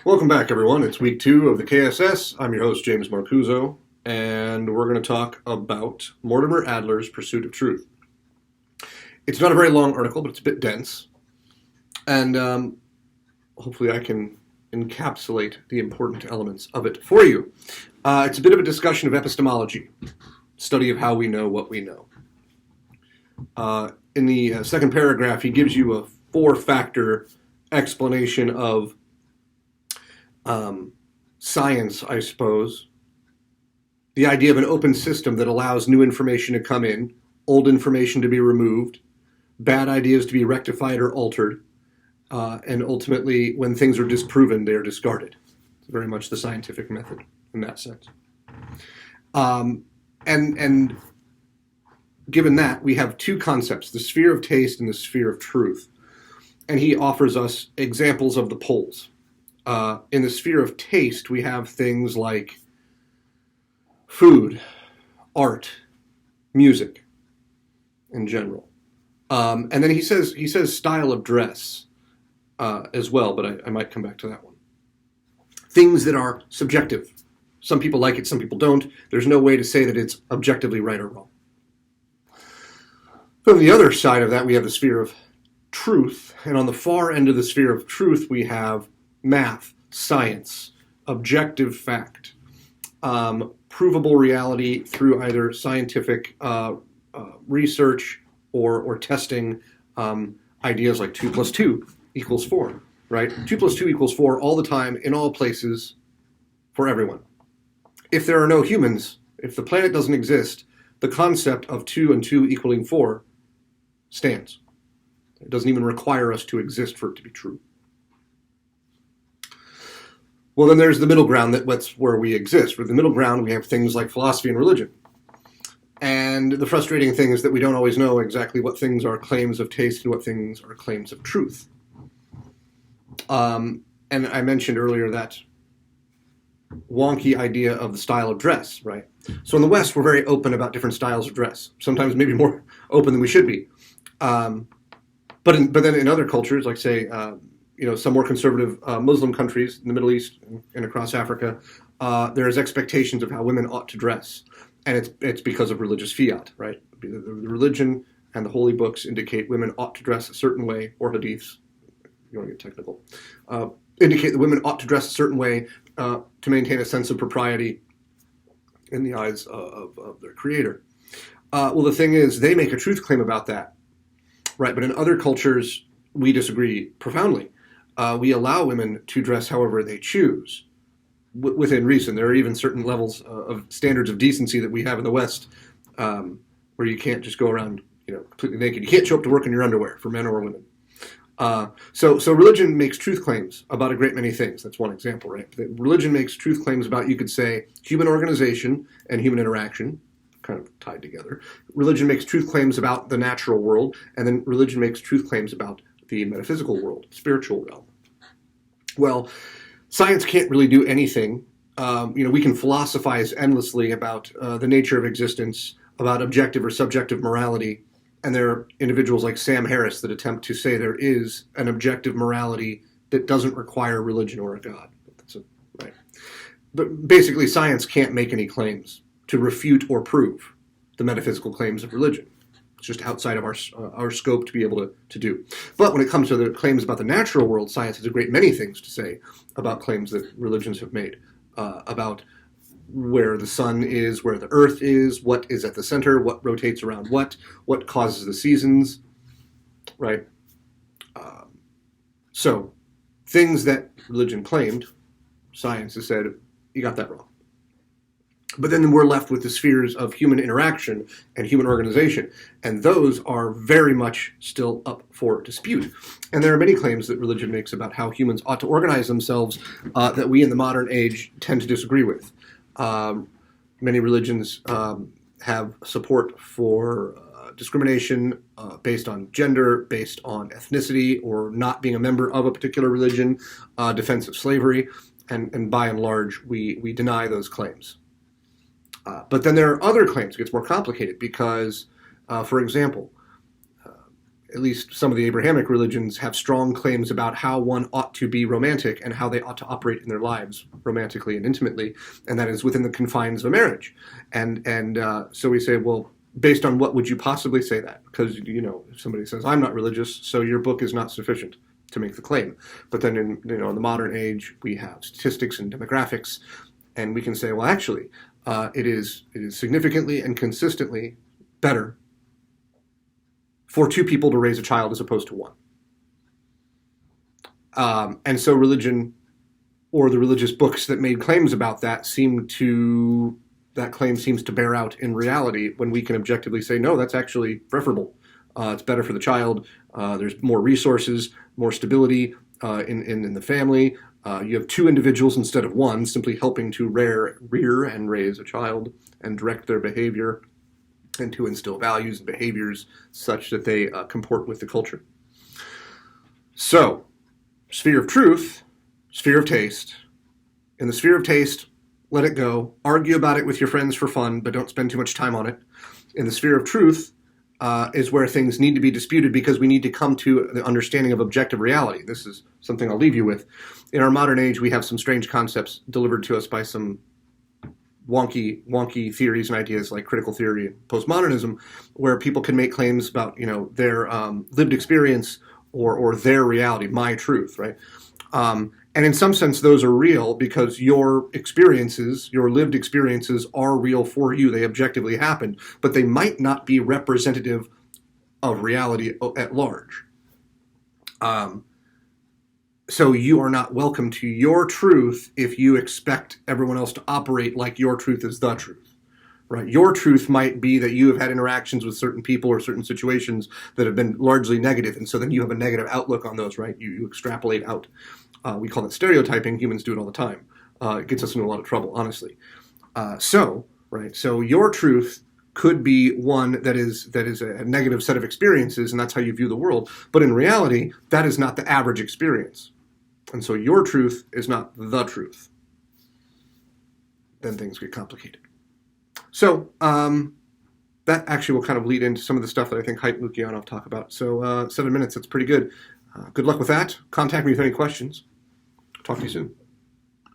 Welcome back, everyone. It's week 2 of the KSS. I'm your host, James Marcuzzo, and we're going to talk about Mortimer Adler's Pursuit of Truth. It's not a very long article, but it's a bit dense, and hopefully I can encapsulate the important elements of it for you. It's a bit of a discussion of epistemology, study of how we know what we know. In the second paragraph, he gives you a 4-factor explanation of science, I suppose. The idea of an open system that allows new information to come in, old information to be removed, bad ideas to be rectified or altered, and ultimately, when things are disproven, they are discarded. It's very much the scientific method in that sense. And given that, we have 2 concepts, the sphere of taste and the sphere of truth. And he offers us examples of the poles. In the sphere of taste, we have things like food, art, music, in general. And then he says style of dress as well, but I might come back to that one. Things that are subjective. Some people like it, some people don't. There's no way to say that it's objectively right or wrong. From the other side of that, we have the sphere of truth. And on the far end of the sphere of truth, we have math, science, objective fact, provable reality through either scientific research or testing ideas like 2 plus 2 equals 4, right? 2 plus 2 equals 4 all the time, in all places, for everyone. If there are no humans, if the planet doesn't exist, the concept of 2 and 2 equaling 4 stands. It doesn't even require us to exist for it to be true. Well, then there's the middle ground, that's where we exist. With the middle ground, we have things like philosophy and religion. And the frustrating thing is that we don't always know exactly what things are claims of taste and what things are claims of truth. And I mentioned earlier that wonky idea of the style of dress, right? So in the West, we're very open about different styles of dress, sometimes maybe more open than we should be. But then in other cultures, like say, some more conservative Muslim countries in the Middle East and across Africa, there's expectations of how women ought to dress. And it's because of religious fiat, right? The religion and the holy books indicate women ought to dress a certain way, or hadiths, if you want to get technical, indicate that women ought to dress a certain way to maintain a sense of propriety in the eyes of their creator. Well, the thing is, they make a truth claim about that, right? But in other cultures, we disagree profoundly. We allow women to dress however they choose, within reason. There are even certain levels of standards of decency that we have in the West, where you can't just go around, completely naked. You can't show up to work in your underwear for men or women. So religion makes truth claims about a great many things. That's one example, right? Religion makes truth claims about, you could say, human organization and human interaction, kind of tied together. Religion makes truth claims about the natural world, and then religion makes truth claims about the metaphysical world, spiritual realm. Well, science can't really do anything. We can philosophize endlessly about the nature of existence, about objective or subjective morality, and there are individuals like Sam Harris that attempt to say there is an objective morality that doesn't require religion or a god. Right. But basically, science can't make any claims to refute or prove the metaphysical claims of religion. It's just outside of our scope to be able to do. But when it comes to the claims about the natural world, science has a great many things to say about claims that religions have made, about where the sun is, where the earth is, what is at the center, what rotates around what causes the seasons, right? So things that religion claimed, science has said, you got that wrong. But then we're left with the spheres of human interaction and human organization, and those are very much still up for dispute. And there are many claims that religion makes about how humans ought to organize themselves that we in the modern age tend to disagree with. Many religions have support for discrimination based on gender, based on ethnicity, or not being a member of a particular religion, defense of slavery, and by and large, we deny those claims. But then there are other claims. It gets more complicated because, for example, at least some of the Abrahamic religions have strong claims about how one ought to be romantic and how they ought to operate in their lives romantically and intimately, and that is within the confines of a marriage. And so we say, well, based on what would you possibly say that? Because, if somebody says, I'm not religious, so your book is not sufficient to make the claim. But then in the modern age, we have statistics and demographics, and we can say, well, actually, it is significantly and consistently better for two people to raise a child as opposed to one. And so religion, or the religious books that made claims about that, that claim seems to bear out in reality when we can objectively say, no, that's actually preferable. It's better for the child. There's more resources, more stability in the family. You have two individuals instead of one, simply helping to rear and raise a child and direct their behavior and to instill values and behaviors such that they comport with the culture. So, sphere of truth, sphere of taste. In the sphere of taste, let it go. Argue about it with your friends for fun, but don't spend too much time on it. In the sphere of truth is where things need to be disputed because we need to come to the understanding of objective reality. This is something I'll leave you with. In our modern age, we have some strange concepts delivered to us by some wonky theories and ideas like critical theory and postmodernism, where people can make claims about their lived experience or their reality, my truth, right? And in some sense, those are real because your experiences, your lived experiences, are real for you. They objectively happened, but they might not be representative of reality at large. So you are not welcome to your truth if you expect everyone else to operate like your truth is the truth, right? Your truth might be that you have had interactions with certain people or certain situations that have been largely negative, and so then you have a negative outlook on those, right? You extrapolate out. We call it stereotyping. Humans do it all the time. It gets us into a lot of trouble, honestly. So your truth could be one that is a negative set of experiences, and that's how you view the world. But in reality, that is not the average experience. And so your truth is not the truth. Then things get complicated. So that actually will kind of lead into some of the stuff that I think Haidt and Lukianoff talk about. So 7 minutes, that's pretty good. Good luck with that. Contact me with any questions. Talk to you soon.